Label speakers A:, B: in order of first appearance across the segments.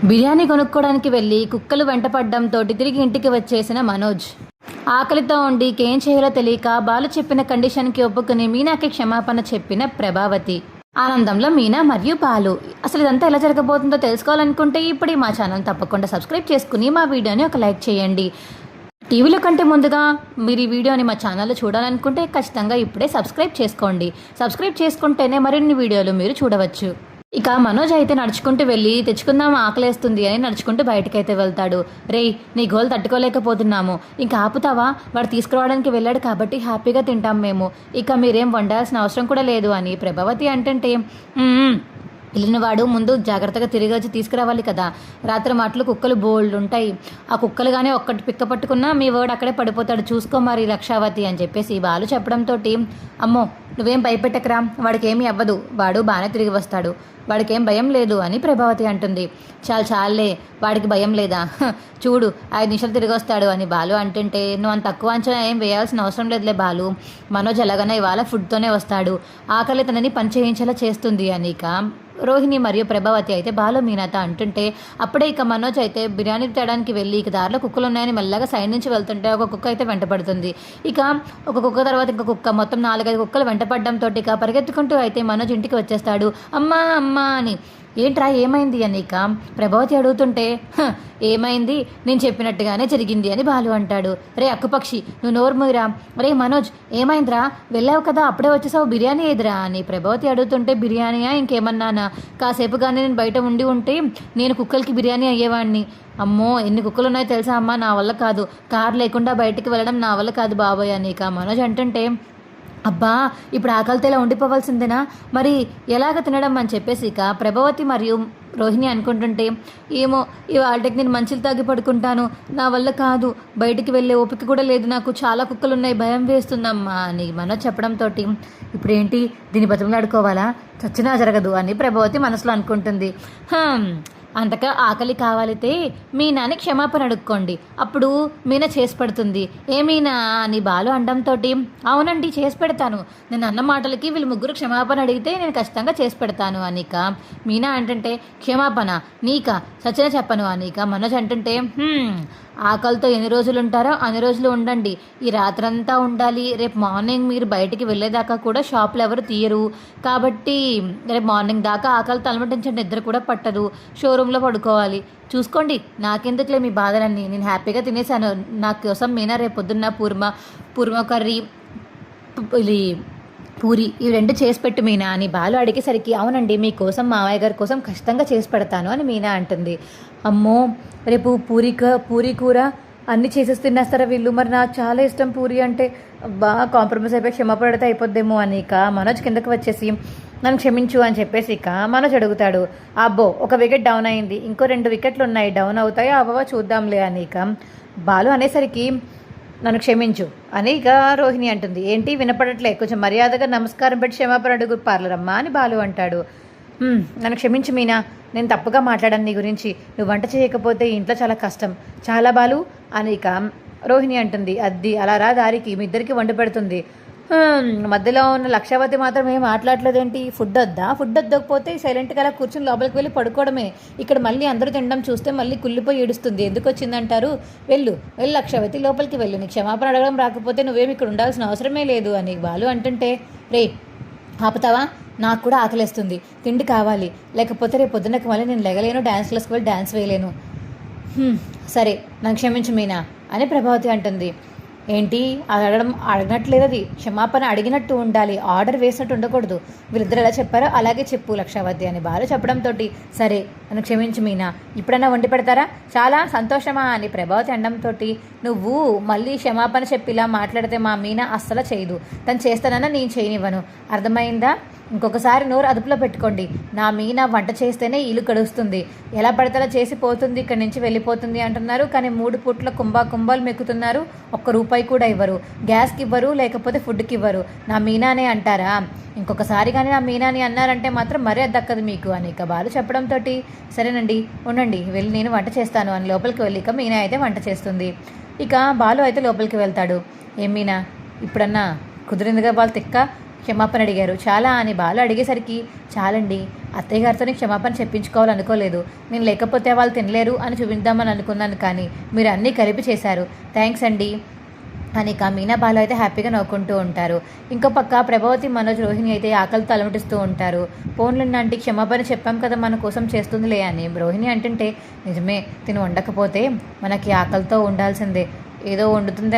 A: బిర్యానీ కొనుక్కోవడానికి వెళ్ళి కుక్కలు వెంటపడ్డంతో తిరిగి ఇంటికి వచ్చేసిన మనోజ్. ఆకలితో ఉండి ఏం చేయాలో తెలియక బాలు చెప్పిన కండిషన్కి ఒప్పుకుని మీనాకి క్షమాపణ చెప్పిన ప్రభావతి. ఆనందంలో మీనా మరియు బాలు. అసలు ఇదంతా ఎలా జరగబోతుందో తెలుసుకోవాలనుకుంటే ఇప్పుడు మా ఛానల్ తప్పకుండా సబ్స్క్రైబ్ చేసుకుని మా వీడియోని ఒక లైక్ చేయండి. టీవీలో కంటే ముందుగా మీరు ఈ వీడియోని మా ఛానల్లో చూడాలనుకుంటే ఖచ్చితంగా ఇప్పుడే సబ్స్క్రైబ్ చేసుకోండి. సబ్స్క్రైబ్ చేసుకుంటేనే మరిన్ని వీడియోలు మీరు చూడవచ్చు. ఇక మనోజ్ అయితే నడుచుకుంటూ వెళ్ళి తెచ్చుకుందాం ఆకలేస్తుంది అని నడుచుకుంటూ బయటకైతే వెళ్తాడు. రేయ్, నీ గోల్ తట్టుకోలేకపోతున్నాము, ఇంకా ఆపుతావా? వాడు తీసుకురావడానికి వెళ్ళాడు కాబట్టి హ్యాపీగా తింటాం మేము, ఇక మీరేం వండాల్సిన అవసరం కూడా లేదు అని ప్రభావతి అంటుంటే, వెళ్ళిన వాడు ముందు జాగ్రత్తగా తిరిగి వచ్చి తీసుకురావాలి కదా. రాత్రి మాటలు కుక్కలు బోల్డ్ ఉంటాయి, ఆ కుక్కలు కానీ ఒక్కటి పిక్క పట్టుకున్నా మీ వాడు అక్కడే పడిపోతాడు, చూసుకో మరి లక్షావతి అని చెప్పేసి బాలు చెప్పడంతో, అమ్మో నువ్వేం భయపెట్టకరా, వాడికి ఏమీ అవ్వదు, వాడు బాగానే తిరిగి వస్తాడు, వాడికేం భయం లేదు అని ప్రభావతి అంటుంది. చాలే, వాడికి భయం లేదా, చూడు 5 నిమిషాలు తిరిగి వస్తాడు అని బాలు అంటుంటే, నువ్వు అంత తక్కువ అంచనా ఏం వేయాల్సిన అవసరం లేదులే బాలు, మనోజ్ ఎలాగైనా ఇవాళ ఫుడ్తోనే వస్తాడు, ఆకలి తనని పని చేయించేలా చేస్తుంది అని ఇక రోహిణి మరియు ప్రభావతి అయితే బాలు మీనాతో అంటుంటే, అప్పుడే ఇక మనోజ్ అయితే బిర్యానీ తేడానికి వెళ్ళి ఇక దారిలో కుక్కలు ఉన్నాయని మెల్లగా సైడ్ నుంచి వెళ్తుంటే ఒక కుక్క అయితే వెంటపడుతుంది. ఇక ఒక కుక్క తర్వాత ఇంకో కుక్క, మొత్తం 4-5 కుక్కలు వెంటపడడంతో ఇక పరిగెత్తుకుంటూ అయితే మనోజ్ ఇంటికి వచ్చేస్తాడు. అమ్మా అని. ఏంట్రా ఏమైంది అని ఇక ప్రభావతి అడుగుతుంటే, ఏమైంది, నేను చెప్పినట్టుగానే జరిగింది అని బాలు అంటాడు. రే అక్కుపక్షి, నువ్వు నోరు మూయరా. రే మనోజ్ ఏమైందిరా, వెళ్ళావు కదా అప్పుడే వచ్చేసావు, బిర్యానీ ఏదిరా అని ప్రభావతి అడుగుతుంటే, బిర్యానీయా ఇంకేమన్నానా, కాసేపుగానే నేను బయట ఉంటే నేను కుక్కలకి బిర్యానీ అయ్యేవాడిని. అమ్మో ఎన్ని కుక్కలు ఉన్నాయో తెలుసా అమ్మ, నా వల్ల కాదు, కారు లేకుండా బయటికి వెళ్ళడం నా వల్ల కాదు బాబోయ్ అని ఇక మనోజ్ అంటుంటే, అబ్బా ఇప్పుడు ఆకలితో ఇలా ఉండిపోవాల్సిందేనా, మరి ఎలాగ తినడం అని చెప్పేసి ఇక ప్రభావతి మరియు రోహిణి అనుకుంటుంటే, ఏమో ఇవాళకి నేను మంచిలు తాగి పడుకుంటాను, నా వల్ల కాదు, బయటికి వెళ్ళే ఓపిక కూడా లేదు నాకు, చాలా కుక్కలు ఉన్నాయి, భయం వేస్తుందమ్మా అని మనోజ్ చెప్పడంతో, ఇప్పుడు ఏంటి దీన్ని బతిమలాడుకోవాలా, చచ్చినా జరగదు అని ప్రభావతి మనసులో అనుకుంటుంది. అంతగా ఆకలి కావాలితే మీనాని క్షమాపణ అడుక్కోండి, అప్పుడు మీనా చేసి పెడుతుంది. ఏ మీనా అని బాలు అనడంతో, అవునండి చేసి పెడతాను, నేను అన్న మాటలకి వీళ్ళు ముగ్గురు క్షమాపణ అడిగితే నేను ఖచ్చితంగా చేసి పెడతాను అనిక మీనా అంటుంటే, క్షమాపణ నీకా, సచిన చెప్పను అనిక మనోజ్ అంటుంటే, ఆకలితో ఎన్ని రోజులు ఉంటారో అన్ని రోజులు ఉండండి, ఈ రాత్రంతా ఉండాలి, రేపు మార్నింగ్ మీరు బయటికి వెళ్ళేదాకా కూడా షాపులు ఎవరు తీయరు, కాబట్టి రేపు మార్నింగ్ దాకా ఆకలితో అలమటించే నిద్ర కూడా పట్టదు, షోరూంలో పడుకోవాలి, చూసుకోండి, నాకెందుకులే మీ బాధలన్నీ, నేను హ్యాపీగా తినేసాను, నా కోసం మీనా రేపు పొద్దున్న పూర్మ కర్రీ పూరి ఈ 2 చేసి పెట్టు మీనా అని బాలు అడిగేసరికి, అవునండి మీకోసం మావయ్య గారి కోసం ఖచ్చితంగా చేసి పెడతాను అని మీనా అంటుంది. అమ్మో రేపు పూరి కూర అన్నీ చేసేసి తినేస్తారా వీళ్ళు, మరి నాకు చాలా ఇష్టం పూరి అంటే, బాగా కాంప్రమైజ్ అయిపోయి క్షమాపణ పడితే అయిపోద్దేమో అని ఇక మనోజ్ కిందకు వచ్చేసి, నన్ను క్షమించు అని చెప్పేసి ఇక మనోజ్ అడుగుతాడు. అబ్బో 1 వికెట్ డౌన్ అయింది, ఇంకో 2 వికెట్లు ఉన్నాయి, డౌన్ అవుతాయో అవ్వవో చూద్దాంలే అని ఇక బాలు అనేసరికి, నన్ను క్షమించు అని ఇక రోహిణి అంటుంది. ఏంటి వినపడట్లే, కొంచెం మర్యాదగా నమస్కారం పెట్టి క్షమాపణ అడుగు పార్లరమ్మా అని బాలు అంటాడు. నన్ను క్షమించు మీనా, నేను తప్పుగా మాట్లాడాను నీ గురించి, నువ్వు వంట చేయకపోతే ఇంట్లో చాలా కష్టం, చాలా బాలు అని ఇక రోహిణి అంటుంది. అద్ది అలా రా దారికి, మీ ఇద్దరికి వంట పెడుతుంది. మధ్యలో ఉన్న లక్షావతి మాత్రం ఏం మాట్లాడలేదేంటి, ఫుడ్ వద్దకపోతే సైలెంట్గా అలా కూర్చుని లోపలికి వెళ్ళి పడుకోవడమే, ఇక్కడ మళ్ళీ అందరూ తినడం చూస్తే మళ్ళీ కుళ్ళిపోయి ఏడుస్తుంది, ఎందుకు వచ్చిందంటారు, వెళ్ళు లక్షావతి లోపలికి వెళ్ళు, నీకు క్షమాపణ అడగడం రాకపోతే నువ్వేమి ఇక్కడ ఉండాల్సిన అవసరమే లేదు అని బాలు అంటుంటే, రే ఆపుతావా, నాకు కూడా ఆకలేస్తుంది, తిండి కావాలి, లేకపోతే రేపు పొద్దున్నకి మళ్ళీ నేను లెగలేను, డ్యాన్స్ క్లాస్కి వెళ్ళి డ్యాన్స్ వేయలేను. సరే నన్ను క్షమించు మీనా అని ప్రభావతి అంటుంది. ఏంటి అడగనట్లేదు, అది క్షమాపణ అడిగినట్టు ఉండాలి, ఆర్డర్ వేసినట్టు ఉండకూడదు, వీళ్ళిద్దరు ఎలా చెప్పారో అలాగే చెప్పు లక్షావతి అని బాలు చెప్పడంతో, సరే నన్ను క్షమించు మీనా, ఇప్పుడైనా వండి పెడతారా, చాలా సంతోషమా అని ప్రభావతి అనడంతో, నువ్వు మళ్ళీ క్షమాపణ చెప్పి ఇలా మాట్లాడితే మా మీనా అస్సలు చేయదు, తను చేస్తానన్నా నేను చేయనివ్వను, అర్థమైందా, ఇంకొకసారి నోరు అదుపులో పెట్టుకోండి, నా మీనా వంట చేస్తేనే ఇల్లు గడుస్తుంది, ఎలా పడతారో చేసి పోతుంది, ఇక్కడి నుంచి వెళ్ళిపోతుంది అంటున్నారు, కానీ 3 పూట్ల కుంభాలు మెక్కుతున్నారు, ₹1 కూడా ఇవ్వరు, గ్యాస్కి ఇవ్వరు, లేకపోతే ఫుడ్కి ఇవ్వరు, నా మీనానే అంటారా, ఇంకొకసారి కానీ నా మీనాని అన్నారంటే మాత్రం మరీ దక్కదు మీకు అని ఇక బాలు చెప్పడంతో, సరేనండి ఉండండి వెళ్ళి నేను వంట చేస్తాను అని లోపలికి వెళ్ళి ఇక మీనా అయితే వంట చేస్తుంది. ఇక బాలు అయితే లోపలికి వెళ్తాడు. ఏం మీనా ఇప్పుడన్నా కుదిరిందిగా, వాళ్ళు తిక్క క్షమాపణ అడిగారు, చాలా అని బాలు అడిగేసరికి, చాలండి అత్తయ్య గారితో నీకు క్షమాపణ చెప్పించుకోవాలనుకోలేదు. నేను లేకపోతే వాళ్ళు తినలేరు అని చూపిద్దామని అనుకున్నాను, కానీ మీరు అన్నీ కలిపి చేశారు. థ్యాంక్స్ అండి అని ఇక మీనా బాలు అయితే హ్యాపీగా నవ్వుకుంటూ ఉంటారు. ఇంకో పక్క ప్రభావతి, మనోజ్, రోహిణి అయితే ఆకలితో అలమటిస్తూ ఉంటారు. ఫోన్లున్న ఆంటీ క్షమాపణ చెప్పాం కదా మన కోసం చేస్తుందిలే అని రోహిణి అంటుంటే, నిజమే తిను వండకపోతే మనకి ఆకలితో ఉండాల్సిందే. ఏదో వండుతుంది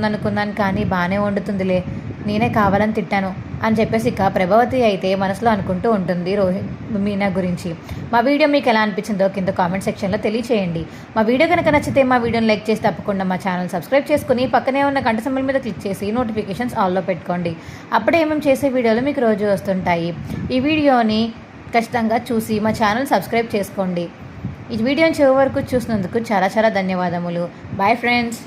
A: అనుకున్నాను, కానీ బాగానే వండుతుందిలే, నేనే కావాలని తిట్టాను అని చెప్పేసి ఇక ప్రభావతి అయితే మనసులో అనుకుంటూ ఉంటుంది మీనా గురించి. మా వీడియో మీకు ఎలా అనిపించిందో కింద కామెంట్ సెక్షన్లో తెలియచేయండి. మా వీడియో కనుక నచ్చితే మా వీడియోని లైక్ చేసి తప్పకుండా మా ఛానల్ సబ్స్క్రైబ్ చేసుకుని పక్కనే ఉన్న గంట సింబల్ మీద క్లిక్ చేసి నోటిఫికేషన్స్ ఆల్లో పెట్టుకోండి. అప్పుడే మేము చేసే వీడియోలు మీకు రోజు వస్తుంటాయి. ఈ వీడియోని ఖచ్చితంగా చూసి మా ఛానల్ సబ్స్క్రైబ్ చేసుకోండి. ఈ వీడియోని చివరి వరకు చూసినందుకు చాలా చాలా ధన్యవాదములు. Bye friends.